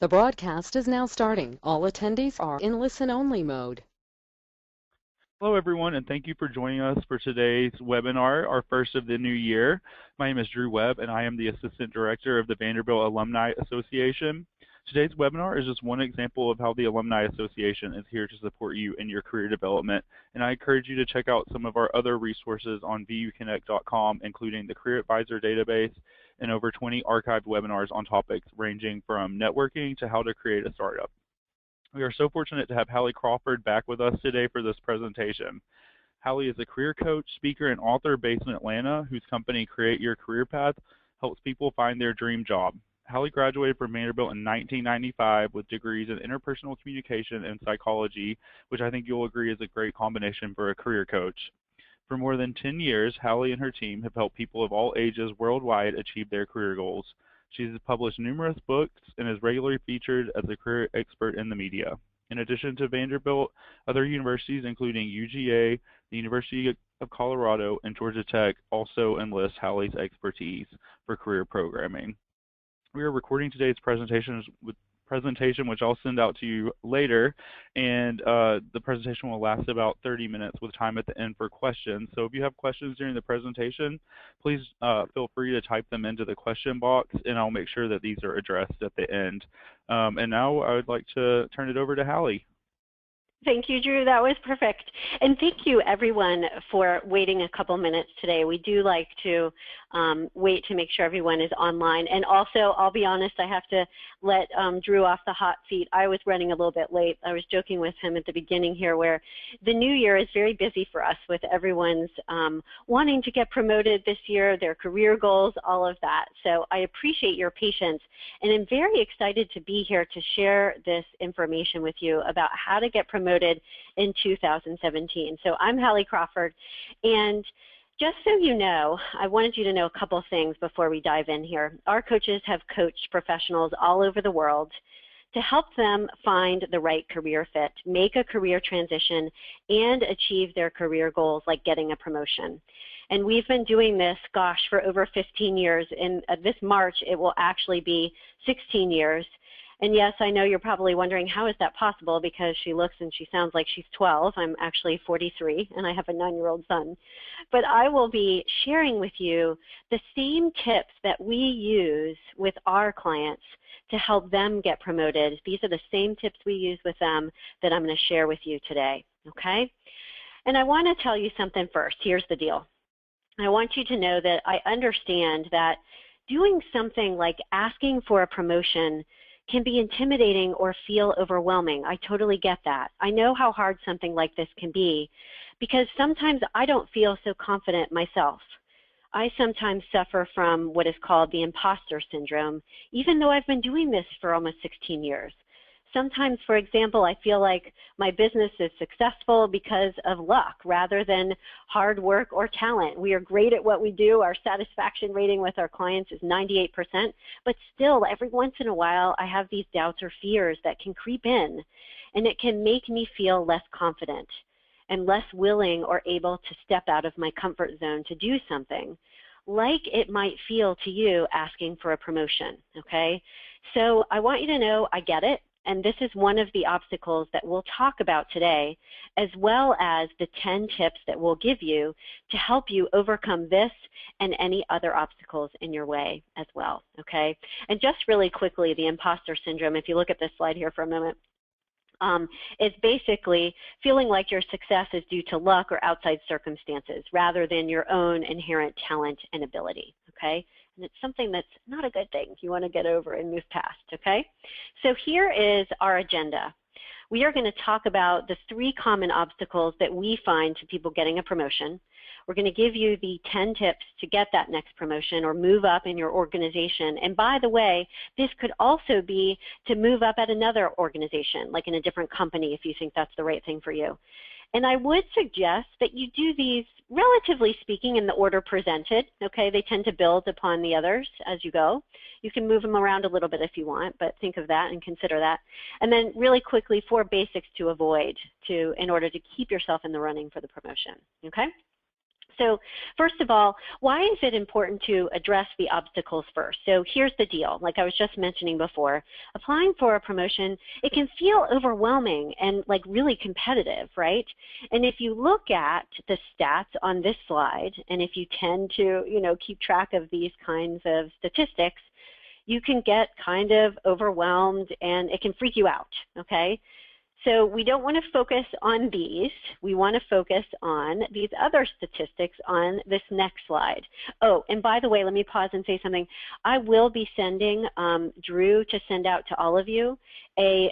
The broadcast is now starting. All attendees are in listen-only mode. Hello, everyone, and thank you for joining us for today's webinar, our first of the new year. My name is Drew Webb, and I am the Assistant Director of the Vanderbilt Alumni Association. Today's webinar is just one example of how the Alumni Association is here to support you in your career development, and I encourage you to check out some of our other resources on vuconnect.com, including the Career Advisor database and over 20 archived webinars on topics ranging from networking to how to create a startup. We are so fortunate to have Hallie Crawford back with us today for this presentation. Hallie is a career coach, speaker, and author based in Atlanta, whose company Create Your Career Path helps people find their dream job. Hallie graduated from Vanderbilt in 1995 with degrees in interpersonal communication and psychology, which I think you'll agree is a great combination for a career coach. For more than 10 years, Hallie and her team have helped people of all ages worldwide achieve their career goals. She has published numerous books and is regularly featured as a career expert in the media. In addition to Vanderbilt, other universities including UGA, the University of Colorado, and Georgia Tech also enlist Hallie's expertise for career programming. We are recording today's presentation, which I'll send out to you later, and the presentation will last about 30 minutes with time at the end for questions. So if you have questions during the presentation, please feel free to type them into the question box, and I'll make sure that these are addressed at the end. And now I would like to turn it over to Hallie. Thank you, Drew. That was perfect. And thank you, everyone, for waiting a couple minutes today. We do like to wait to make sure everyone is online. And also, I'll be honest, I have to let Drew off the hot seat. I was running a little bit late. I was joking with him at the beginning here where the new year is very busy for us with everyone's wanting to get promoted this year, their career goals, all of that. So I appreciate your patience. And I'm very excited to be here to share this information with you about how to get promoted in 2017. So I'm Hallie Crawford, and just so you know, I wanted you to know a couple things before we dive in here. Our coaches have coached professionals all over the world to help them find the right career fit, make a career transition, and achieve their career goals like getting a promotion. And we've been doing this, gosh, for over 15 years. In this March, it will actually be 16 years. And yes, I know you're probably wondering, how is that possible? Because she looks and she sounds like she's 12. I'm actually 43, and I have a 9-year-old son. But I will be sharing with you the same tips that we use with our clients to help them get promoted. These are the same tips we use with them that I'm going to share with you today, okay? And I want to tell you something first. Here's the deal. I want you to know that I understand that doing something like asking for a promotion can be intimidating or feel overwhelming. I totally get that. I know how hard something like this can be because sometimes I don't feel so confident myself. I sometimes suffer from what is called the imposter syndrome, even though I've been doing this for almost 16 years. Sometimes, for example, I feel like my business is successful because of luck rather than hard work or talent. We are great at what we do. Our satisfaction rating with our clients is 98%, but still, every once in a while, I have these doubts or fears that can creep in, and it can make me feel less confident and less willing or able to step out of my comfort zone to do something, like it might feel to you asking for a promotion, okay? So I want you to know I get it. And this is one of the obstacles that we'll talk about today, as well as the 10 tips that we'll give you to help you overcome this and any other obstacles in your way as well, okay? And just really quickly, the imposter syndrome, if you look at this slide here for a moment, is basically feeling like your success is due to luck or outside circumstances rather than your own inherent talent and ability, okay? And it's something that's not a good thing. You want to get over and move past, okay? So here is our agenda. We are going to talk about the 3 common obstacles that we find to people getting a promotion. We're going to give you the 10 tips to get that next promotion or move up in your organization. And by the way, this could also be to move up at another organization, like in a different company if you think that's the right thing for you. And I would suggest that you do these, relatively speaking, in the order presented, okay? They tend to build upon the others as you go. You can move them around a little bit if you want, but think of that and consider that. And then really quickly, 4 basics to avoid in order to keep yourself in the running for the promotion, okay? So first of all, why is it important to address the obstacles first? So here's the deal. Like I was just mentioning before, applying for a promotion, it can feel overwhelming and like really competitive, right? And if you look at the stats on this slide, and if you tend to, keep track of these kinds of statistics, you can get kind of overwhelmed and it can freak you out, okay? So we don't want to focus on these. We want to focus on these other statistics on this next slide. Oh, and by the way, let me pause and say something. I will be sending Drew to send out to all of you a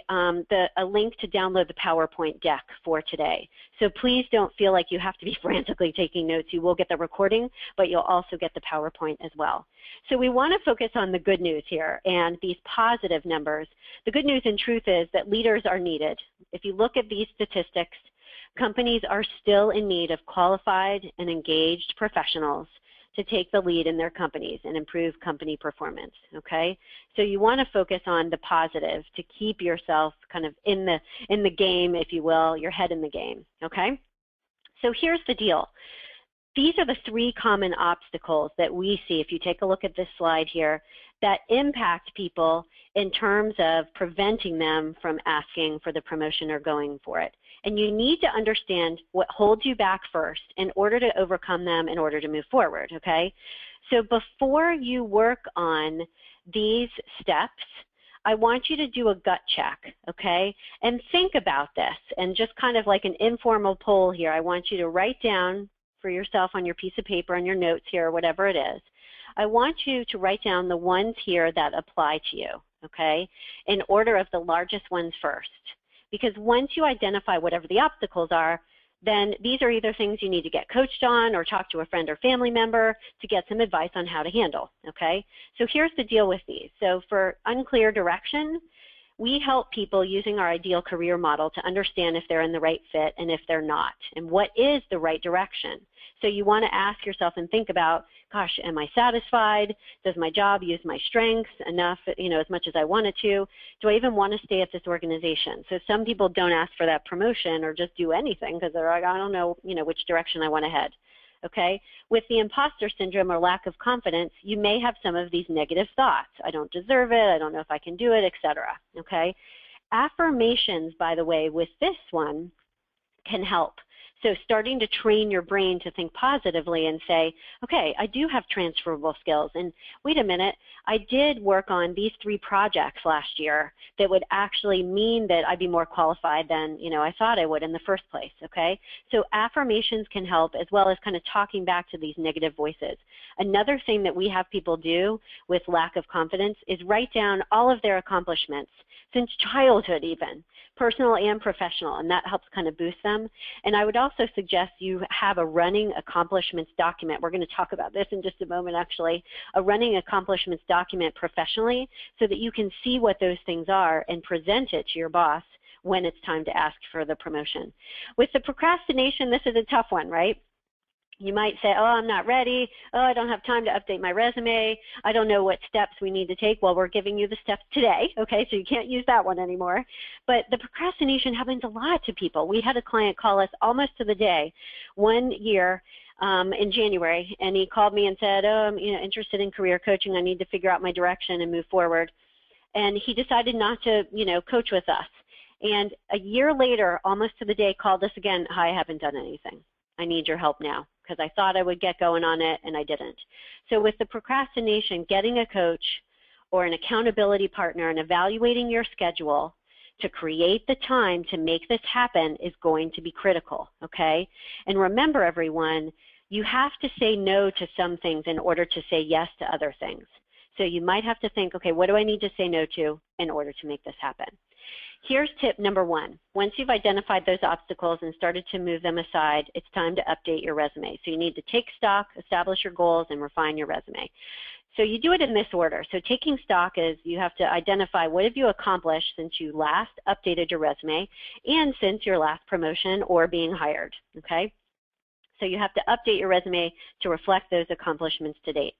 link to download the PowerPoint deck for today. So please don't feel like you have to be frantically taking notes. You will get the recording, but you'll also get the PowerPoint as well. So we want to focus on the good news here and these positive numbers. The good news in truth is that leaders are needed. If you look at these statistics, companies are still in need of qualified and engaged professionals to take the lead in their companies and improve company performance, okay? So you want to focus on the positive to keep yourself kind of in the game, if you will, your head in the game, okay? So here's the deal. These are the 3 common obstacles that we see, if you take a look at this slide here, that impact people in terms of preventing them from asking for the promotion or going for it. And you need to understand what holds you back first in order to overcome them, in order to move forward, okay? So before you work on these steps, I want you to do a gut check, okay? And think about this, and just kind of like an informal poll here, I want you to write down for yourself on your piece of paper, on your notes here, or whatever it is. I want you to write down the ones here that apply to you, okay, in order of the largest ones first. Because once you identify whatever the obstacles are, then these are either things you need to get coached on or talk to a friend or family member to get some advice on how to handle, okay? So here's the deal with these. So for unclear direction, we help people using our ideal career model to understand if they're in the right fit and if they're not, and what is the right direction. So you want to ask yourself and think about, gosh, am I satisfied? Does my job use my strengths enough, as much as I want it to? Do I even want to stay at this organization? So some people don't ask for that promotion or just do anything because they're like, I don't know, which direction I want to head. Okay, with the imposter syndrome or lack of confidence, you may have some of these negative thoughts. I don't deserve it, I don't know if I can do it, etc. Okay, affirmations, by the way, with this one can help. So starting to train your brain to think positively and say, okay, I do have transferable skills, and wait a minute, I did work on these 3 projects last year that would actually mean that I'd be more qualified than I thought I would in the first place, okay? So affirmations can help, as well as kind of talking back to these negative voices. Another thing that we have people do with lack of confidence is write down all of their accomplishments since childhood even, personal and professional, and that helps kind of boost them. And I would also suggest you have a running accomplishments document. We're going to talk about this in just a moment, actually, a running accomplishments document professionally so that you can see what those things are and present it to your boss when it's time to ask for the promotion. With the procrastination, this is a tough one, right? You might say, oh, I'm not ready. Oh, I don't have time to update my resume. I don't know what steps we need to take. Well, we're giving you the steps today, okay, so you can't use that one anymore. But the procrastination happens a lot to people. We had a client call us almost to the day one year in January, and he called me and said, oh, I'm interested in career coaching. I need to figure out my direction and move forward. And he decided not to, coach with us. And a year later, almost to the day, called us again, hi, I haven't done anything. I need your help now, because I thought I would get going on it and I didn't. So with the procrastination, getting a coach or an accountability partner and evaluating your schedule to create the time to make this happen is going to be critical, okay? And remember, everyone, you have to say no to some things in order to say yes to other things. So you might have to think, okay, what do I need to say no to in order to make this happen? Here's tip number 1. Once you've identified those obstacles and started to move them aside, it's time to update your resume. So you need to take stock, establish your goals, and refine your resume. So you do it in this order. So taking stock is you have to identify what have you accomplished since you last updated your resume and since your last promotion or being hired, okay? So you have to update your resume to reflect those accomplishments to date.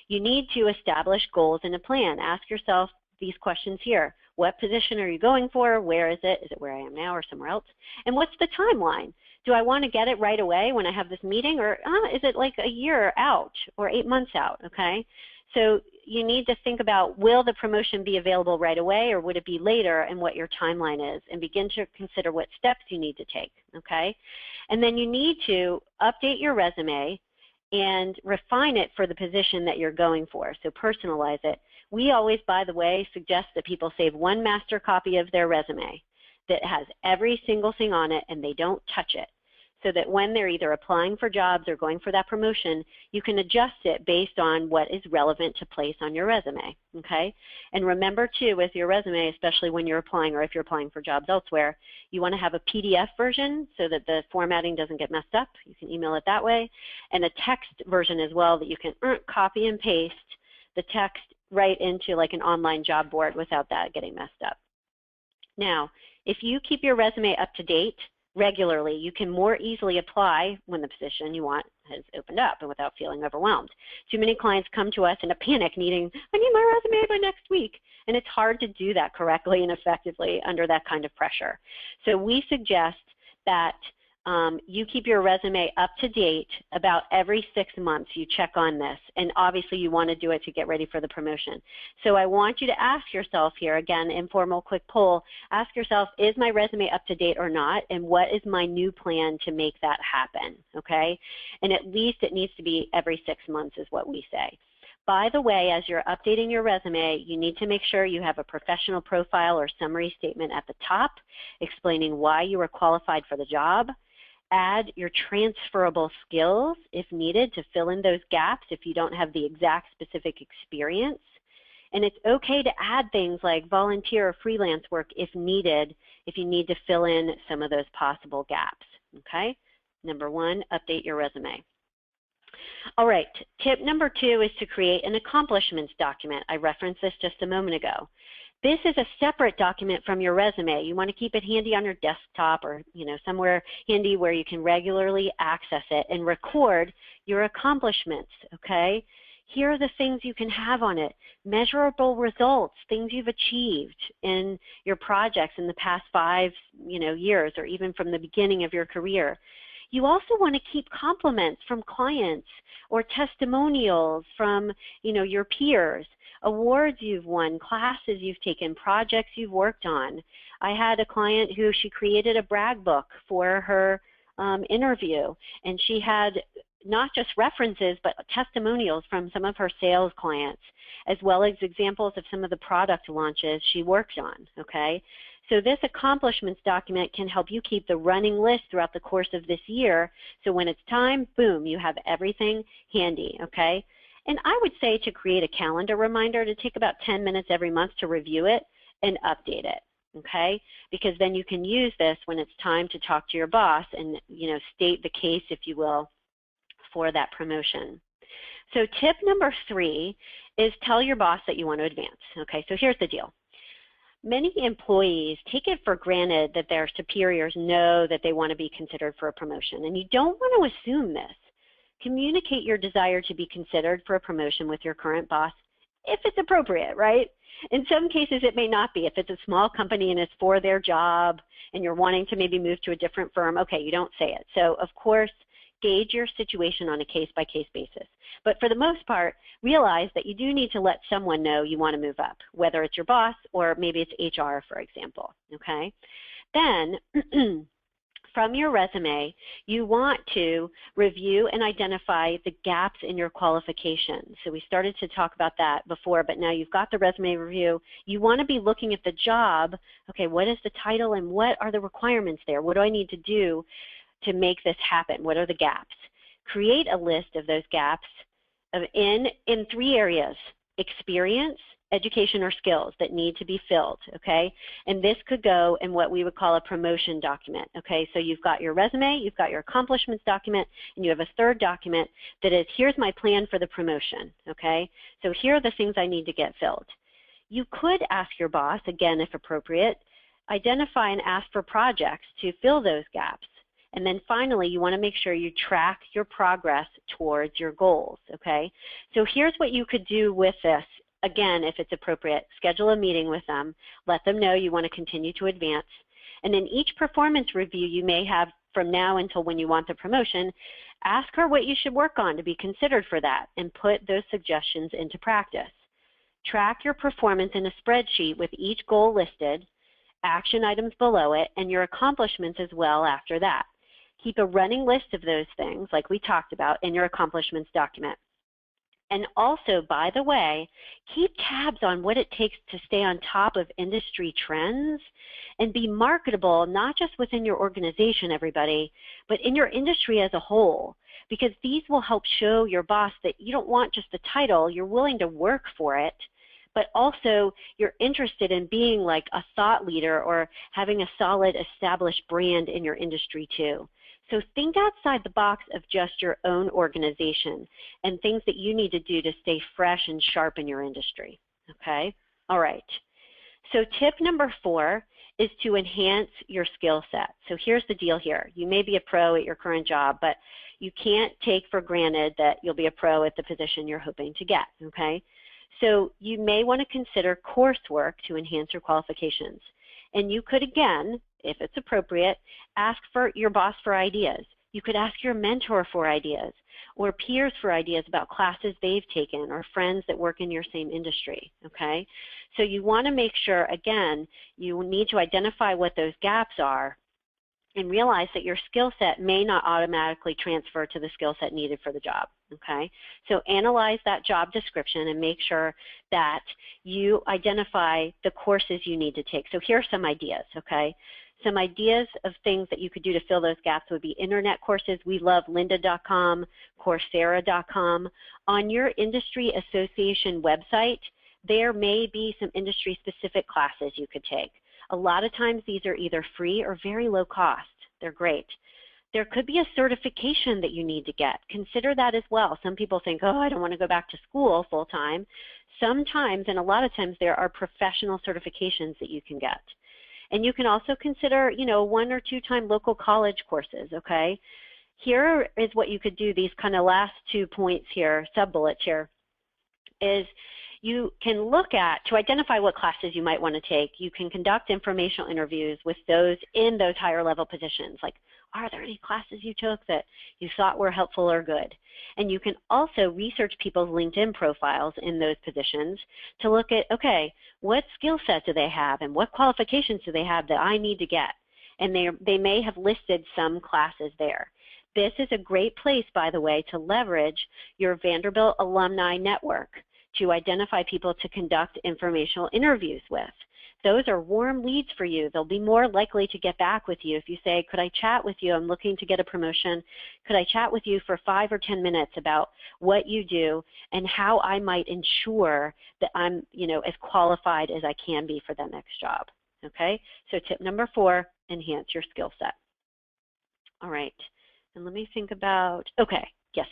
You need to establish goals and a plan. Ask yourself these questions here. What position are you going for? Where is it? Is it where I am now or somewhere else? And what's the timeline? Do I want to get it right away when I have this meeting, or is it like a year out or 8 months out, okay? So you need to think about, will the promotion be available right away, or would it be later, and what your timeline is, and begin to consider what steps you need to take, okay? And then you need to update your resume and refine it for the position that you're going for, so personalize it. We always, by the way, suggest that people save one master copy of their resume that has every single thing on it and they don't touch it, so that when they're either applying for jobs or going for that promotion, you can adjust it based on what is relevant to place on your resume, okay? And remember too, with your resume, especially when you're applying or if you're applying for jobs elsewhere, you want to have a PDF version so that the formatting doesn't get messed up. You can email it that way. And a text version as well that you can copy and paste the text right into like an online job board without that getting messed up. Now, if you keep your resume up to date regularly, you can more easily apply when the position you want has opened up and without feeling overwhelmed. Too many clients come to us in a panic needing, I need my resume by next week. And it's hard to do that correctly and effectively under that kind of pressure. So we suggest that you keep your resume up to date about every 6 months. You check on this, and obviously you want to do it to get ready for the promotion. So I want you to ask yourself here, again, informal quick poll, ask yourself, is my resume up to date or not, and what is my new plan to make that happen, okay? And at least it needs to be every 6 months is what we say. By the way, as you're updating your resume, you need to make sure you have a professional profile or summary statement at the top explaining why you were qualified for the job. Add your transferable skills if needed to fill in those gaps if you don't have the exact specific experience. And it's okay to add things like volunteer or freelance work if needed, if you need to fill in some of those possible gaps, okay? Number one, update your resume. All right, tip number 2 is to create an accomplishments document. I referenced this just a moment ago. This is a separate document from your resume. You want to keep it handy on your desktop or somewhere handy where you can regularly access it and record your accomplishments, okay? Here are the things you can have on it. Measurable results, things you've achieved in your projects in the past 5 years or even from the beginning of your career. You also want to keep compliments from clients or testimonials from your peers, awards you've won, classes you've taken, projects you've worked on. I had a client who she created a brag book for her interview, and she had not just references but testimonials from some of her sales clients, as well as examples of some of the product launches she worked on, okay? So this accomplishments document can help you keep the running list throughout the course of this year, so when it's time, boom, you have everything handy, okay? And I would say to create a calendar reminder to take about 10 minutes every month to review it and update it, okay? Because then you can use this when it's time to talk to your boss and state the case, if you will, for that promotion. So tip number 3 is tell your boss that you want to advance, okay? So here's the deal. Many employees take it for granted that their superiors know that they want to be considered for a promotion, and you don't want to assume this. Communicate your desire to be considered for a promotion with your current boss if it's appropriate, right? In some cases it may not be. If it's a small company and it's for their job and you're wanting to maybe move to a different firm, okay, you don't say it. So of course, gauge your situation on a case-by-case basis. But for the most part, realize that you do need to let someone know you want to move up, whether it's your boss or maybe it's HR, for example, okay? Then, from your resume, you want to review and identify the gaps in your qualifications. So we started to talk about that before, but now you've got the resume review. You want to be looking at the job, okay, what is the title and what are the requirements there? What do I need to do to make this happen? What are the gaps? Create a list of those gaps in 3 areas: experience, education, or skills that need to be filled, okay? And this could go in what we would call a promotion document, okay? So you've got your resume, you've got your accomplishments document, and you have a third document that is, here's my plan for the promotion, okay? So here are the things I need to get filled. You could ask your boss, again, if appropriate, identify and ask for projects to fill those gaps. And then finally, you want to make sure you track your progress towards your goals, okay? So here's what you could do with this. Again, if it's appropriate, schedule a meeting with them, let them know you want to continue to advance. And in each performance review, you may have from now until when you want the promotion, ask her what you should work on to be considered for that and put those suggestions into practice. Track your performance in a spreadsheet with each goal listed, action items below it, and your accomplishments as well after that. Keep a running list of those things, like we talked about, in your accomplishments document. And also, by the way, keep tabs on what it takes to stay on top of industry trends and be marketable, not just within your organization, everybody, but in your industry as a whole, because these will help show your boss that you don't want just the title, you're willing to work for it, but also you're interested in being like a thought leader or having a solid established brand in your industry too. So think outside the box of just your own organization and things that you need to do to stay fresh and sharp in your industry, okay? All right. So tip number 4 is to enhance your skill set. So here's the deal here. You may be a pro at your current job, but you can't take for granted that you'll be a pro at the position you're hoping to get, okay? So you may want to consider coursework to enhance your qualifications. And you could, again, if it's appropriate, ask for your boss for ideas. You could ask your mentor for ideas or peers for ideas about classes they've taken or friends that work in your same industry, okay? So you want to make sure, again, you need to identify what those gaps are and realize that your skill set may not automatically transfer to the skill set needed for the job, okay? So analyze that job description and make sure that you identify the courses you need to take. So here are some ideas, okay? Some ideas of things that you could do to fill those gaps would be internet courses. We love lynda.com, coursera.com. On your industry association website, there may be some industry-specific classes you could take. A lot of times these are either free or very low cost. They're great. There could be a certification that you need to get. Consider that as well. Some people think, oh, I don't want to go back to school full-time. Sometimes, and a lot of times, there are professional certifications that you can get. And you can also consider, 1 or 2 time local college courses, okay? Here is what you could do, these kind of last 2 points here, sub-bullets here, is you can look at, to identify what classes you might want to take, you can conduct informational interviews with those in those higher level positions, like, are there any classes you took that you thought were helpful or good? And you can also research people's LinkedIn profiles in those positions to look at, okay, what skill set do they have and what qualifications do they have that I need to get? And they may have listed some classes there. This is a great place, by the way, to leverage your Vanderbilt alumni network to identify people to conduct informational interviews with. Those are warm leads for you. They'll be more likely to get back with you if you say, could I chat with you? I'm looking to get a promotion. Could I chat with you for 5 or 10 minutes about what you do and how I might ensure that I'm, as qualified as I can be for that next job, okay? So tip number 4, enhance your skill set. All right, and let me think about, okay, yes.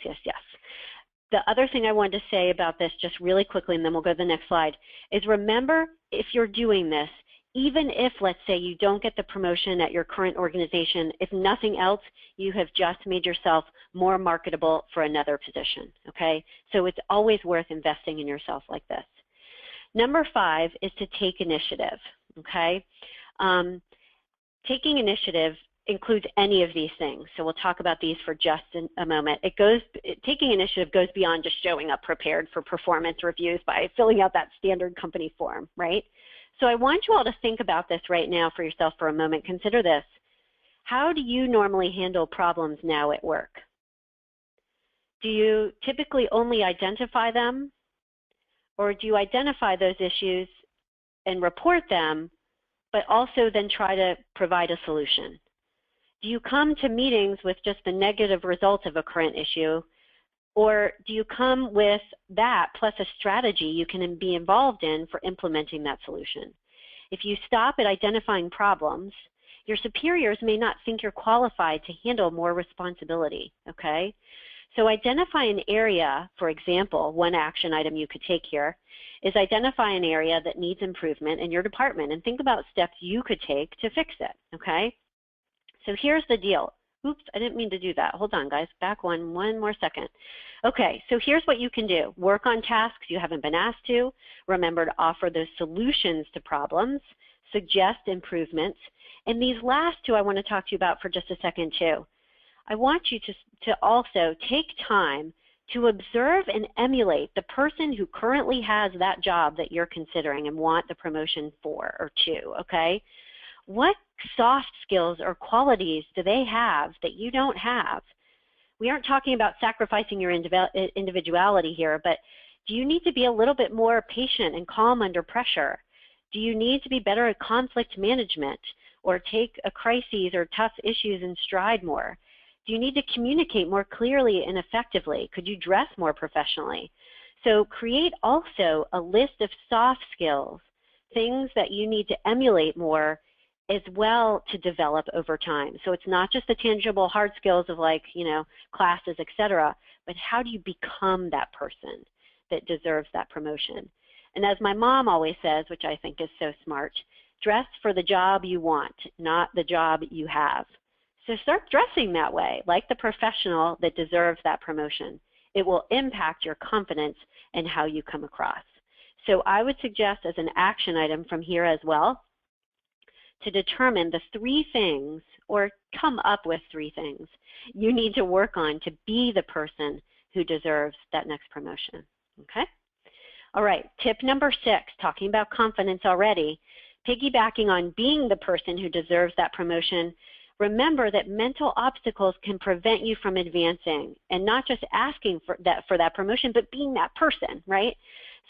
The other thing I wanted to say about this just really quickly, and then we'll go to the next slide, is remember, if you're doing this, even if, let's say, you don't get the promotion at your current organization, if nothing else, you have just made yourself more marketable for another position, okay? So it's always worth investing in yourself like this. Number 5 is to take initiative, okay? Taking initiative includes any of these things. So we'll talk about these for just a moment. Taking initiative goes beyond just showing up prepared for performance reviews by filling out that standard company form, right? So I want you all to think about this right now for yourself for a moment. Consider this. How do you normally handle problems now at work? Do you typically only identify them? Or do you identify those issues and report them, but also then try to provide a solution? Do you come to meetings with just the negative results of a current issue, or do you come with that plus a strategy you can be involved in for implementing that solution? If you stop at identifying problems, your superiors may not think you're qualified to handle more responsibility, okay? So identify an area, for example, one action item you could take here is identify an area that needs improvement in your department and think about steps you could take to fix it, okay? So here's the deal. Oops, I didn't mean to do that. Hold on, guys. Back one more second. Okay, so here's what you can do. Work on tasks you haven't been asked to. Remember to offer those solutions to problems. suggest improvements. And these last two I want to talk to you about for just a second too. I want you to also take time to observe and emulate the person who currently has that job that you're considering and want the promotion for or to, okay? What soft skills or qualities do they have that you don't have? We aren't talking about sacrificing your individuality here, but do you need to be a little bit more patient and calm under pressure? Do you need to be better at conflict management or take a crises or tough issues in stride more? Do you need to communicate more clearly and effectively? Could you dress more professionally? So create also a list of soft skills, things that you need to emulate more as well to develop over time. So it's not just the tangible hard skills of like, classes, etc., but how do you become that person that deserves that promotion? And as my mom always says, which I think is so smart, dress for the job you want, not the job you have. So start dressing that way, like the professional that deserves that promotion. It will impact your confidence and how you come across. So I would suggest as an action item from here as well, to determine the 3 things, or come up with 3 things, you need to work on to be the person who deserves that next promotion, okay? All right, tip number 6, talking about confidence already, piggybacking on being the person who deserves that promotion, remember that mental obstacles can prevent you from advancing and not just asking for that promotion, but being that person, right?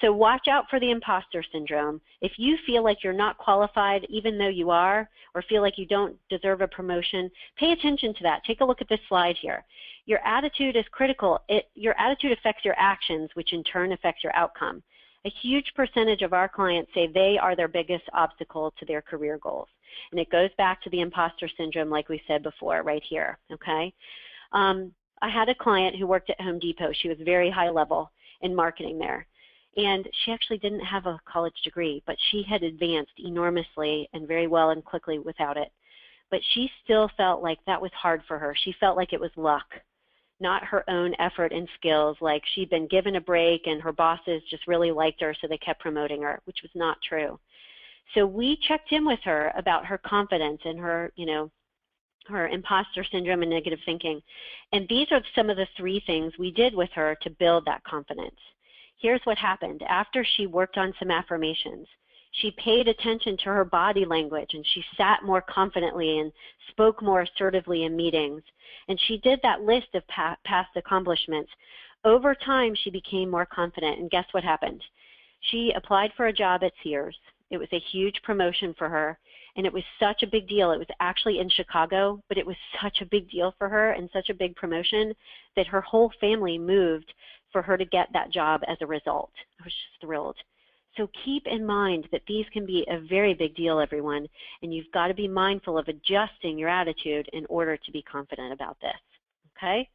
So watch out for the imposter syndrome. If you feel like you're not qualified even though you are, or feel like you don't deserve a promotion, pay attention to that. Take a look at this slide here. Your attitude is critical. Your attitude affects your actions, which in turn affects your outcome. A huge percentage of our clients say they are their biggest obstacle to their career goals. And it goes back to the imposter syndrome like we said before right here, okay? I had a client who worked at Home Depot. She was very high level in marketing there. And she actually didn't have a college degree, but she had advanced enormously and very well and quickly without it. But she still felt like that was hard for her. She felt like it was luck, not her own effort and skills, like she'd been given a break and her bosses just really liked her, so they kept promoting her, which was not true. So we checked in with her about her confidence and her, her imposter syndrome and negative thinking. And these are some of the 3 things we did with her to build that confidence. Here's what happened. After she worked on some affirmations, she paid attention to her body language and she sat more confidently and spoke more assertively in meetings. And she did that list of past accomplishments. Over time, she became more confident. And guess what happened? She applied for a job at Sears. It was a huge promotion for her. And it was such a big deal. It was actually in Chicago, but it was such a big deal for her and such a big promotion that her whole family moved for her to get that job as a result. I was just thrilled. So keep in mind that these can be a very big deal, everyone, and you've got to be mindful of adjusting your attitude in order to be confident about this, okay?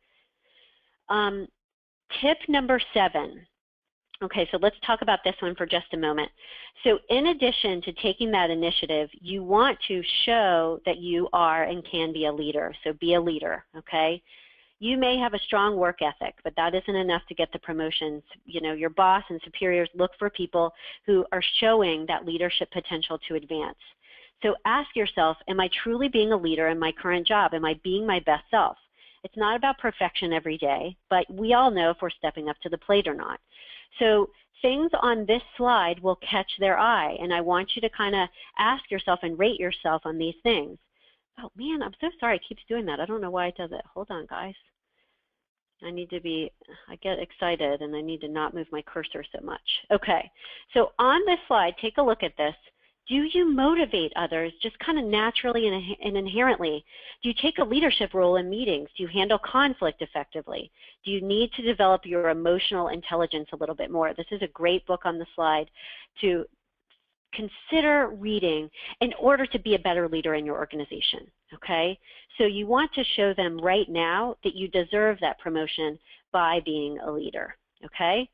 Tip number 7. Okay, so let's talk about this one for just a moment. So in addition to taking that initiative, you want to show that you are and can be a leader. So be a leader, okay? You may have a strong work ethic, but that isn't enough to get the promotions. Your boss and superiors look for people who are showing that leadership potential to advance. So ask yourself, am I truly being a leader in my current job? Am I being my best self? It's not about perfection every day, but we all know if we're stepping up to the plate or not. So things on this slide will catch their eye, and I want you to kind of ask yourself and rate yourself on these things. Oh man, I'm so sorry it keeps doing that. I don't know why it does it. Hold on, guys. I get excited and I need to not move my cursor so much. Okay, so on this slide, take a look at this. Do you motivate others just kind of naturally and inherently? Do you take a leadership role in meetings? Do you handle conflict effectively? Do you need to develop your emotional intelligence a little bit more? This is a great book on the slide to consider reading in order to be a better leader in your organization, okay? So you want to show them right now that you deserve that promotion by being a leader, okay?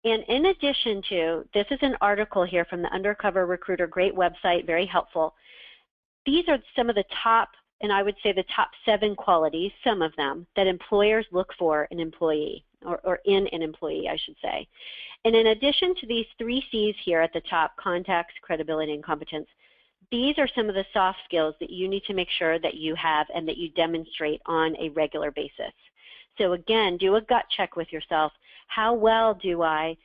And in addition to, this is an article here from the Undercover Recruiter, great website, very helpful. These are some of the top, and I would say the top 7 qualities, some of them, that employers look for in an employee, or in an employee, I should say. And in addition to these 3 C's here at the top, context, credibility, and competence, these are some of the soft skills that you need to make sure that you have and that you demonstrate on a regular basis. So again, do a gut check with yourself. How well do I,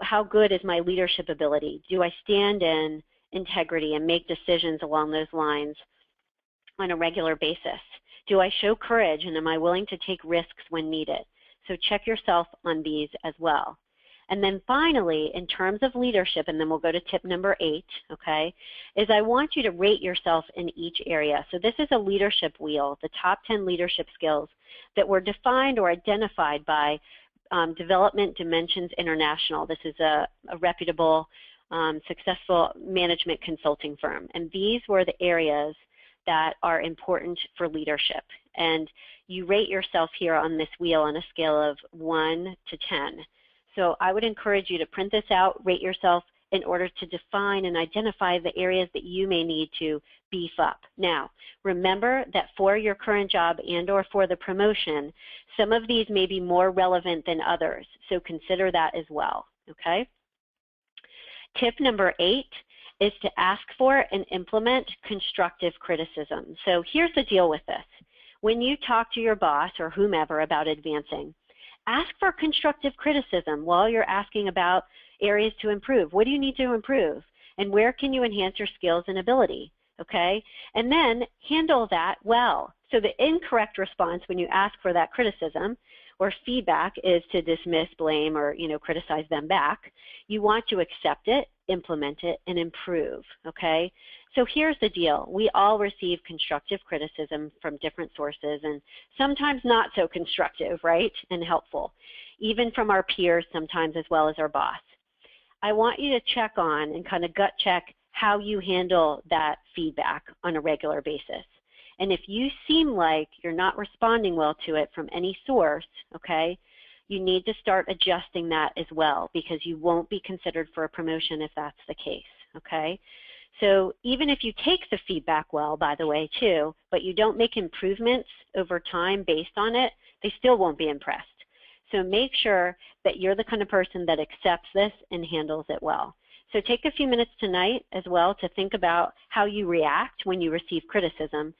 how good is my leadership ability? Do I stand in integrity and make decisions along those lines on a regular basis? Do I show courage, and am I willing to take risks when needed? So check yourself on these as well. And then finally, in terms of leadership, and then we'll go to tip number 8, okay, is I want you to rate yourself in each area. So this is a leadership wheel, the top 10 leadership skills that were defined or identified by Development Dimensions International. This is a reputable, successful management consulting firm. And these were the areas that are important for leadership. And you rate yourself here on this wheel on a scale of 1 to 10. So I would encourage you to print this out, rate yourself in order to define and identify the areas that you may need to beef up. Now, remember that for your current job and or for the promotion, some of these may be more relevant than others. So consider that as well, okay? Tip number 8 is to ask for and implement constructive criticism. So here's the deal with this. When you talk to your boss or whomever about advancing, ask for constructive criticism while you're asking about areas to improve. What do you need to improve? And where can you enhance your skills and ability? Okay? And then handle that well. So the incorrect response when you ask for that criticism or feedback is to dismiss, blame, or criticize them back. You want to accept it, implement it, and improve. Okay? So here's the deal. We all receive constructive criticism from different sources, and sometimes not so constructive, right, and helpful, even from our peers sometimes as well as our boss. I want you to check on and kind of gut check how you handle that feedback on a regular basis. And if you seem like you're not responding well to it from any source, okay, you need to start adjusting that as well, because you won't be considered for a promotion if that's the case, okay? So even if you take the feedback well, by the way, too, but you don't make improvements over time based on it, they still won't be impressed. So make sure that you're the kind of person that accepts this and handles it well. So take a few minutes tonight as well to think about how you react when you receive criticism.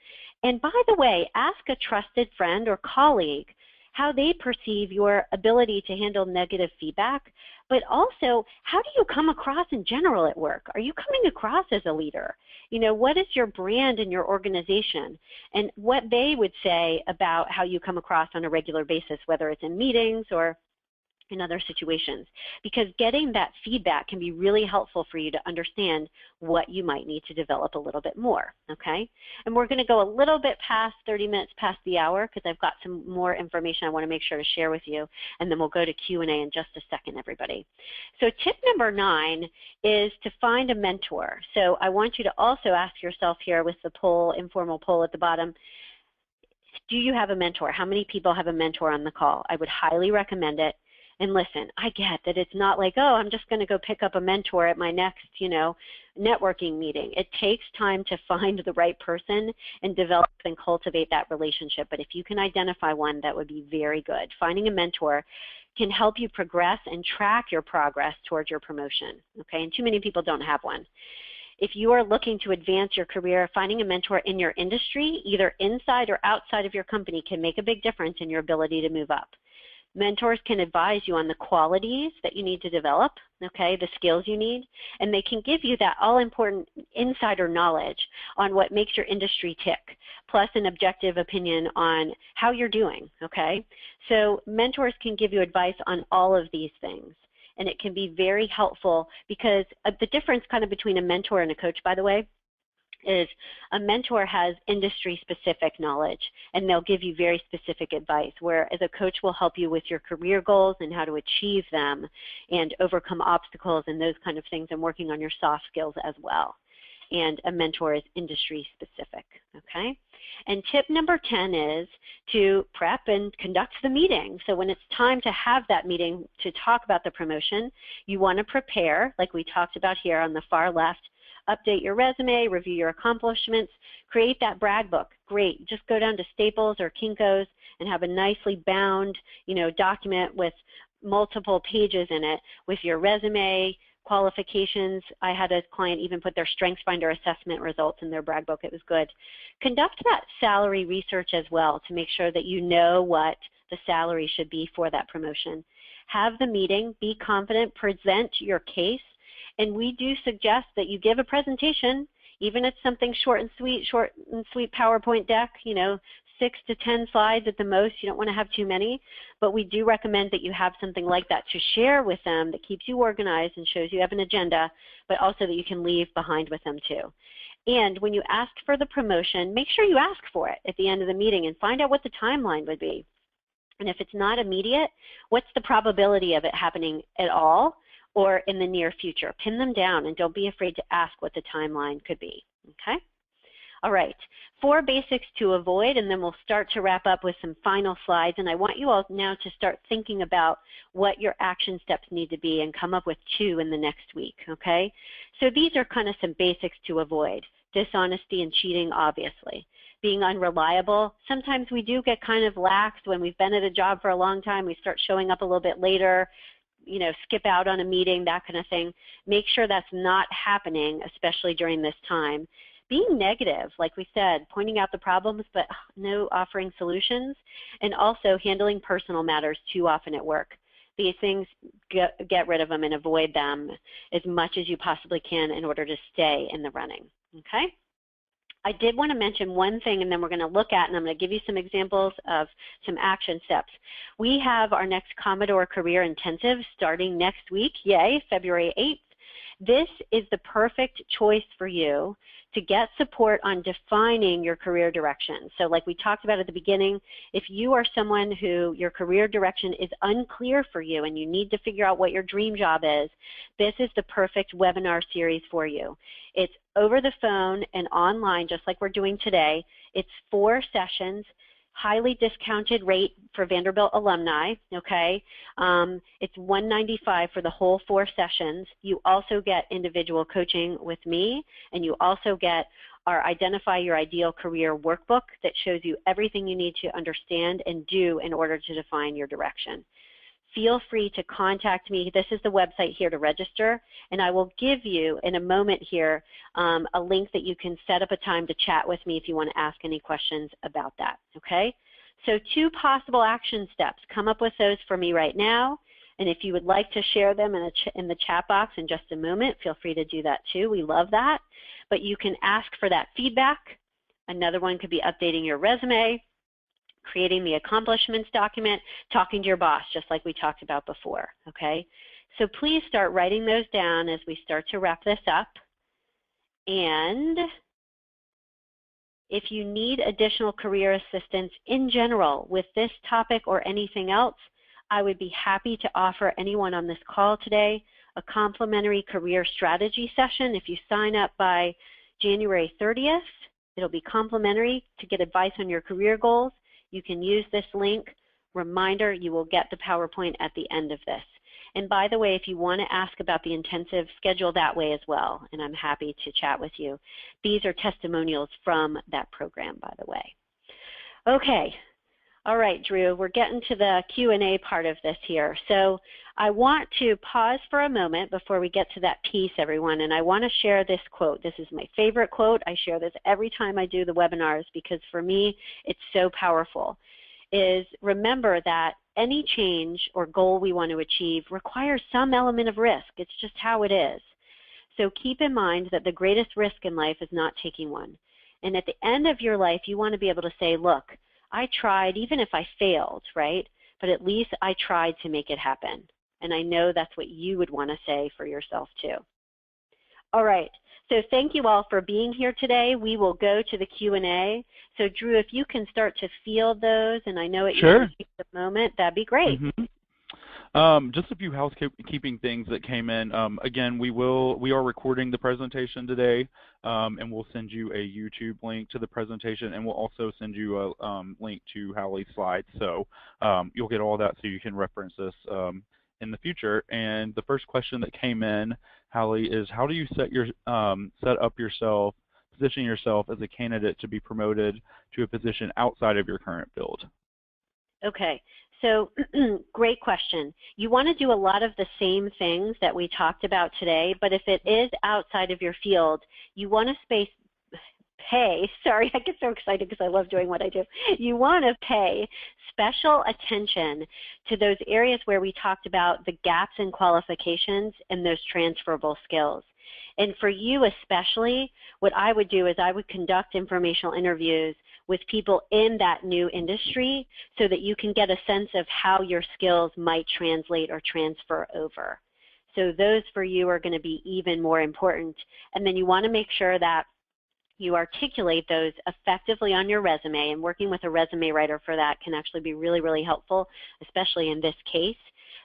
And by the way, ask a trusted friend or colleague how they perceive your ability to handle negative feedback, but also how do you come across in general at work? Are you coming across as a leader? What is your brand in your organization? And what they would say about how you come across on a regular basis, whether it's in meetings or in other situations, because getting that feedback can be really helpful for you to understand what you might need to develop a little bit more, okay? And we're going to go a little bit past 30 minutes past the hour because I've got some more information I want to make sure to share with you, and then we'll go to Q&A in just a second, everybody. So tip number 9 is to find a mentor. So I want you to also ask yourself here with the poll, informal poll at the bottom, do you have a mentor? How many people have a mentor on the call? I would highly recommend it. And listen, I get that it's not like, oh, I'm just going to go pick up a mentor at my next, networking meeting. It takes time to find the right person and develop and cultivate that relationship. But if you can identify one, that would be very good. Finding a mentor can help you progress and track your progress towards your promotion, okay? And too many people don't have one. If you are looking to advance your career, finding a mentor in your industry, either inside or outside of your company, can make a big difference in your ability to move up. Mentors can advise you on the qualities that you need to develop, okay, the skills you need, and they can give you that all-important insider knowledge on what makes your industry tick, plus an objective opinion on how you're doing, okay? So mentors can give you advice on all of these things, and it can be very helpful because the difference kind of between a mentor and a coach, by the way, is a mentor has industry-specific knowledge, and they'll give you very specific advice, whereas a coach will help you with your career goals and how to achieve them and overcome obstacles and those kind of things, and working on your soft skills as well. And a mentor is industry-specific, okay? And tip number 10 is to prep and conduct the meeting. So when it's time to have that meeting to talk about the promotion, you want to prepare, like we talked about here on the far left, update your resume, review your accomplishments, create that brag book. Great. Just go down to Staples or Kinko's and have a nicely bound, document with multiple pages in it with your resume, qualifications. I had a client even put their StrengthsFinder assessment results in their brag book. It was good. Conduct that salary research as well to make sure that you know what the salary should be for that promotion. Have the meeting, be confident, present your case, and we do suggest that you give a presentation, even if it's something short and sweet PowerPoint deck, 6 to 10 slides at the most. You don't want to have too many, but we do recommend that you have something like that to share with them that keeps you organized and shows you have an agenda, but also that you can leave behind with them too. And when you ask for the promotion, make sure you ask for it at the end of the meeting and find out what the timeline would be. And if it's not immediate, what's the probability of it happening at all or in the near future? Pin them down and don't be afraid to ask what the timeline could be, okay? All right, 4 basics to avoid, and then we'll start to wrap up with some final slides. And I want you all now to start thinking about what your action steps need to be and come up with 2 in the next week, okay? So these are kind of some basics to avoid. Dishonesty and cheating, obviously. Being unreliable. Sometimes we do get kind of lax when we've been at a job for a long time. We start showing up a little bit later, skip out on a meeting, that kind of thing. Make sure that's not happening, especially during this time. Being negative, like we said, pointing out the problems but no offering solutions, and also handling personal matters too often at work. These things, get rid of them and avoid them as much as you possibly can in order to stay in the running, okay? I did want to mention one thing, and then we're going to look at, and I'm going to give you some examples of some action steps. We have our next Commodore Career Intensive starting next week, yay, February 8th. This is the perfect choice for you to get support on defining your career direction. So like we talked about at the beginning, if you are someone who your career direction is unclear for you and you need to figure out what your dream job is, this is the perfect webinar series for you. It's over the phone and online, just like we're doing today. It's 4 sessions. Highly discounted rate for Vanderbilt alumni, okay? It's $195 for the whole 4 sessions. You also get individual coaching with me, and you also get our Identify Your Ideal Career workbook that shows you everything you need to understand and do in order to define your direction. Feel free to contact me. This is the website here to register, and I will give you in a moment here a link that you can set up a time to chat with me if you want to ask any questions about that, okay? So 2 possible action steps. Come up with those for me right now, and if you would like to share them in the chat box in just a moment, feel free to do that too. We love that. But you can ask for that feedback. Another one could be updating your resume, creating the accomplishments document, talking to your boss, just like we talked about before, okay? So please start writing those down as we start to wrap this up. And if you need additional career assistance in general with this topic or anything else, I would be happy to offer anyone on this call today a complimentary career strategy session. If you sign up by January 30th, it'll be complimentary to get advice on your career goals. You can use this link. Reminder, you will get the PowerPoint at the end of this. And by the way, if you want to ask about the intensive, schedule that way as well, and I'm happy to chat with you. These are testimonials from that program, by the way. Okay. All right, Drew, we're getting to the Q&A part of this here. So I want to pause for a moment before we get to that piece, everyone, and I want to share this quote. This is my favorite quote. I share this every time I do the webinars because for me, it's so powerful, is remember that any change or goal we want to achieve requires some element of risk. It's just how it is. So keep in mind that the greatest risk in life is not taking one. And at the end of your life, you want to be able to say, look, I tried, even if I failed, right? But at least I tried to make it happen. And I know that's what you would want to say for yourself too. All right, so thank you all for being here today. We will go to the Q&A. So Drew, if you can start to field those, and I know at Sure. the moment, that'd be great. Just a few housekeeping things that came in. Again, we are recording the presentation today, and we'll send you a YouTube link to the presentation, and we'll also send you a link to Hallie's slides. So you'll get all that so you can reference this in the future. And the first question that came in, Hallie, is how do you position yourself as a candidate to be promoted to a position outside of your current field? Okay, So great question. You want to do a lot of the same things that we talked about today, but if it is outside of your field, you want to pay, sorry, I get so excited because I love doing what I do. You want to pay special attention to those areas where we talked about the gaps in qualifications and those transferable skills. And for you especially, what I would do is I would conduct informational interviews with people in that new industry so that you can get a sense of how your skills might translate or transfer over. So those for you are going to be even more important. And then you want to make sure that you articulate those effectively on your resume, and working with a resume writer for that can actually be really, really helpful, especially in this case,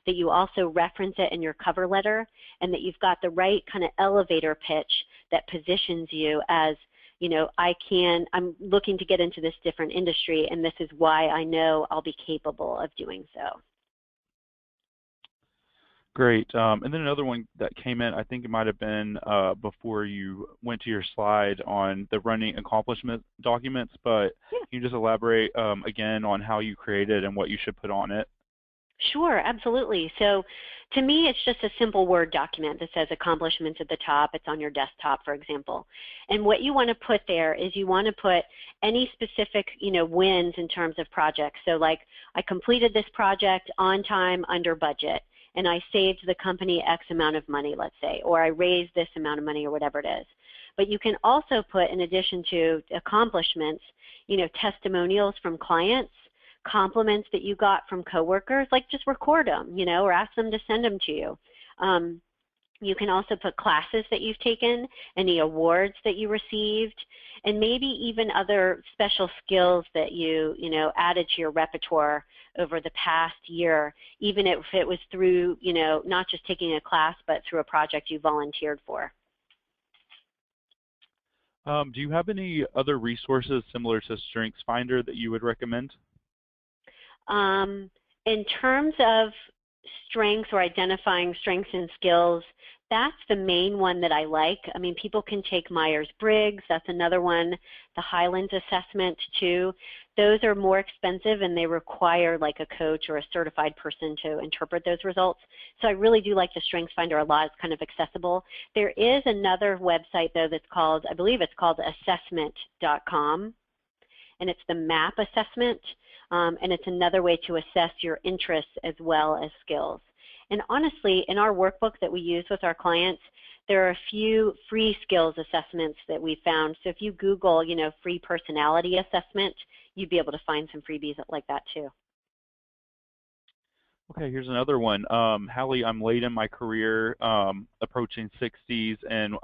that you also reference it in your cover letter and that you've got the right kind of elevator pitch that positions you as, you know, I'm looking to get into this different industry and this is why I know I'll be capable of doing so. Great. And then another one that came in, I think it might have been before you went to your slide on the running accomplishment documents, but yeah. Can you just elaborate again on how you created and what you should put on it? Sure, absolutely. So to me, it's just a simple Word document that says accomplishments at the top. It's on your desktop, for example. And what you want to put there is you want to put any specific, wins in terms of projects. So like, I completed this project on time, under budget, and I saved the company X amount of money, let's say, or I raised this amount of money or whatever it is. But you can also put, in addition to accomplishments, testimonials from clients, compliments that you got from coworkers, like just record them, or ask them to send them to you. You can also put classes that you've taken, any awards that you received, and maybe even other special skills that you, added to your repertoire over the past year, even if it was through, not just taking a class, but through a project you volunteered for. Do you have any other resources similar to StrengthsFinder that you would recommend? In terms of strengths or identifying strengths and skills, that's the main one that I like. I mean, people can take Myers-Briggs, that's another one, the Highlands assessment too. Those are more expensive and they require like a coach or a certified person to interpret those results. So I really do like the StrengthsFinder a lot. It's kind of accessible. There is another website though that's called, I believe it's called assessment.com, and it's the MAP assessment. And it's another way to assess your interests as well as skills. And honestly, in our workbook that we use with our clients, there are a few free skills assessments that we found. So if you Google, free personality assessment, you'd be able to find some freebies like that too. Okay, here's another one. Hallie, I'm late in my career, approaching 60s, and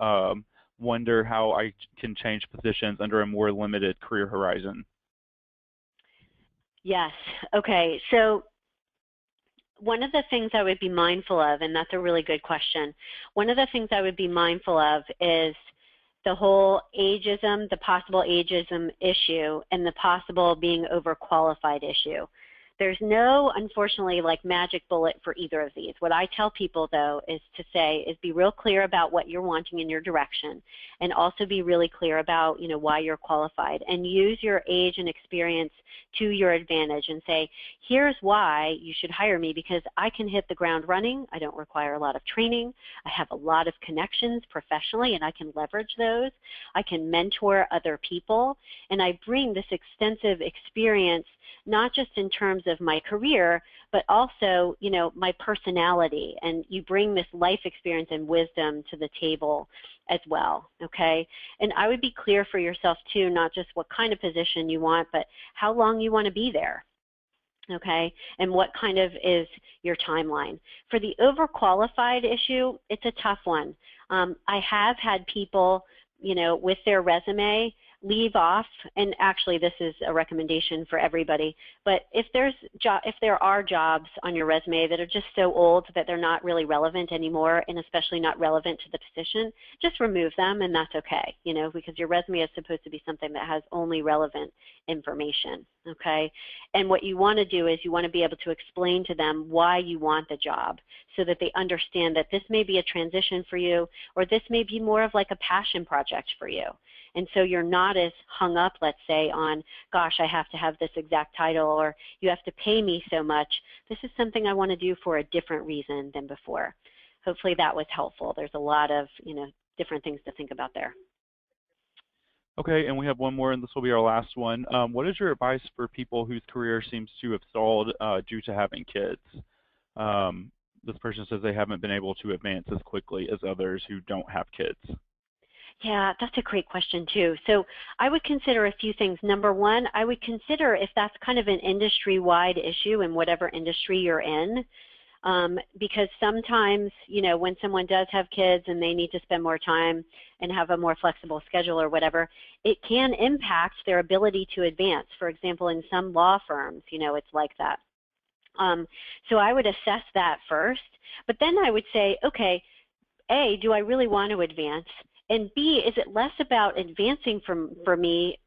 wonder how I can change positions under a more limited career horizon. Yes. Okay. So one of the things I would be mindful of, and that's a really good question, one of the things I would be mindful of is the whole ageism, the possible ageism issue, and the possible being overqualified issue. There's no, unfortunately, like magic bullet for either of these. What I tell people, though, is to say is be real clear about what you're wanting in your direction, and also be really clear about, why you're qualified, and use your age and experience to your advantage and say, here's why you should hire me, because I can hit the ground running. I don't require a lot of training. I have a lot of connections professionally, and I can leverage those. I can mentor other people, and I bring this extensive experience not just in terms of my career, but also, my personality, and you bring this life experience and wisdom to the table as well, okay? And I would be clear for yourself too, not just what kind of position you want, but how long you want to be there, okay? And what kind of is your timeline. For the overqualified issue, it's a tough one. I have had people, with their resume leave off, and actually this is a recommendation for everybody, but if there are jobs on your resume that are just so old that they're not really relevant anymore, and especially not relevant to the position, just remove them, and that's okay, because your resume is supposed to be something that has only relevant information, okay? And what you want to do is you want to be able to explain to them why you want the job. so that they understand that this may be a transition for you, or this may be more of like a passion project for you. And so you're not as hung up, let's say, on, gosh, I have to have this exact title, or you have to pay me so much. This is something I want to do for a different reason than before. Hopefully that was helpful. There's a lot of, different things to think about there. Okay, and we have one more, and this will be our last one. What is your advice for people whose career seems to have stalled due to having kids? This person says they haven't been able to advance as quickly as others who don't have kids. Yeah, that's a great question too. So I would consider a few things. Number one, I would consider if that's kind of an industry-wide issue in whatever industry you're in. Because sometimes, when someone does have kids and they need to spend more time and have a more flexible schedule or whatever, it can impact their ability to advance. For example, in some law firms, it's like that. So I would assess that first, but then I would say, okay, A, do I really want to advance? And B, is it less about advancing for me?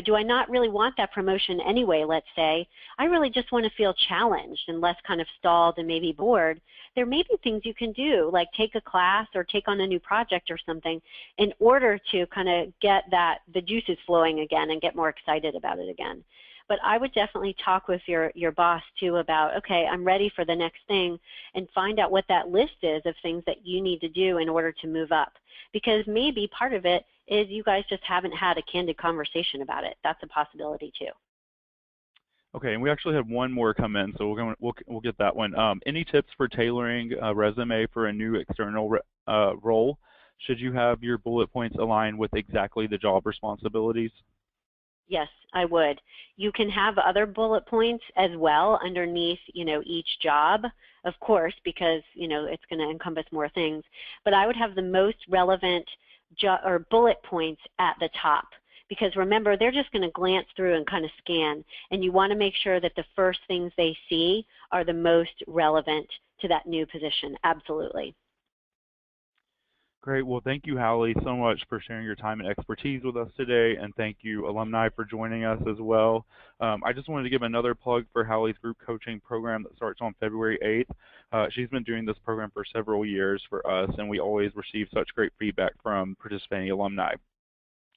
Do I not really want that promotion anyway, let's say? I really just want to feel challenged and less kind of stalled and maybe bored. There may be things you can do, like take a class or take on a new project or something in order to kind of get the juices flowing again and get more excited about it again. But I would definitely talk with your boss too about, okay, I'm ready for the next thing, and find out what that list is of things that you need to do in order to move up. Because maybe part of it is you guys just haven't had a candid conversation about it. That's a possibility too. Okay, and we actually had one more come in, so we'll get that one. Any tips for tailoring a resume for a new external role? Should you have your bullet points aligned with exactly the job responsibilities? Yes, I would. You can have other bullet points as well underneath, each job, of course, because, it's going to encompass more things. But I would have the most relevant bullet points at the top, because remember, they're just going to glance through and kind of scan, and you want to make sure that the first things they see are the most relevant to that new position. Absolutely. Great. Well, thank you, Hallie, so much for sharing your time and expertise with us today, and thank you, alumni, for joining us as well. I just wanted to give another plug for Hallie's group coaching program that starts on February 8th. She's been doing this program for several years for us, and we always receive such great feedback from participating alumni.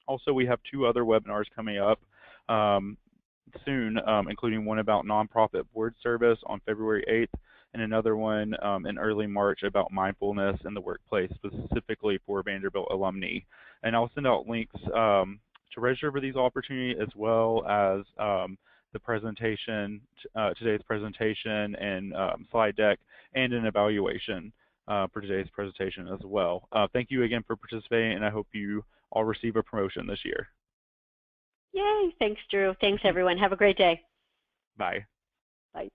Also, we have 2 other webinars coming up soon, including one about nonprofit board service on February 8th, and another one in early March about mindfulness in the workplace, specifically for Vanderbilt alumni. And I'll send out links to register for these opportunities, as well as the presentation, today's presentation, and slide deck, and an evaluation for today's presentation as well. Thank you again for participating, and I hope you all receive a promotion this year. Yay. Thanks, Drew. Thanks, everyone. Have a great day. Bye. Bye.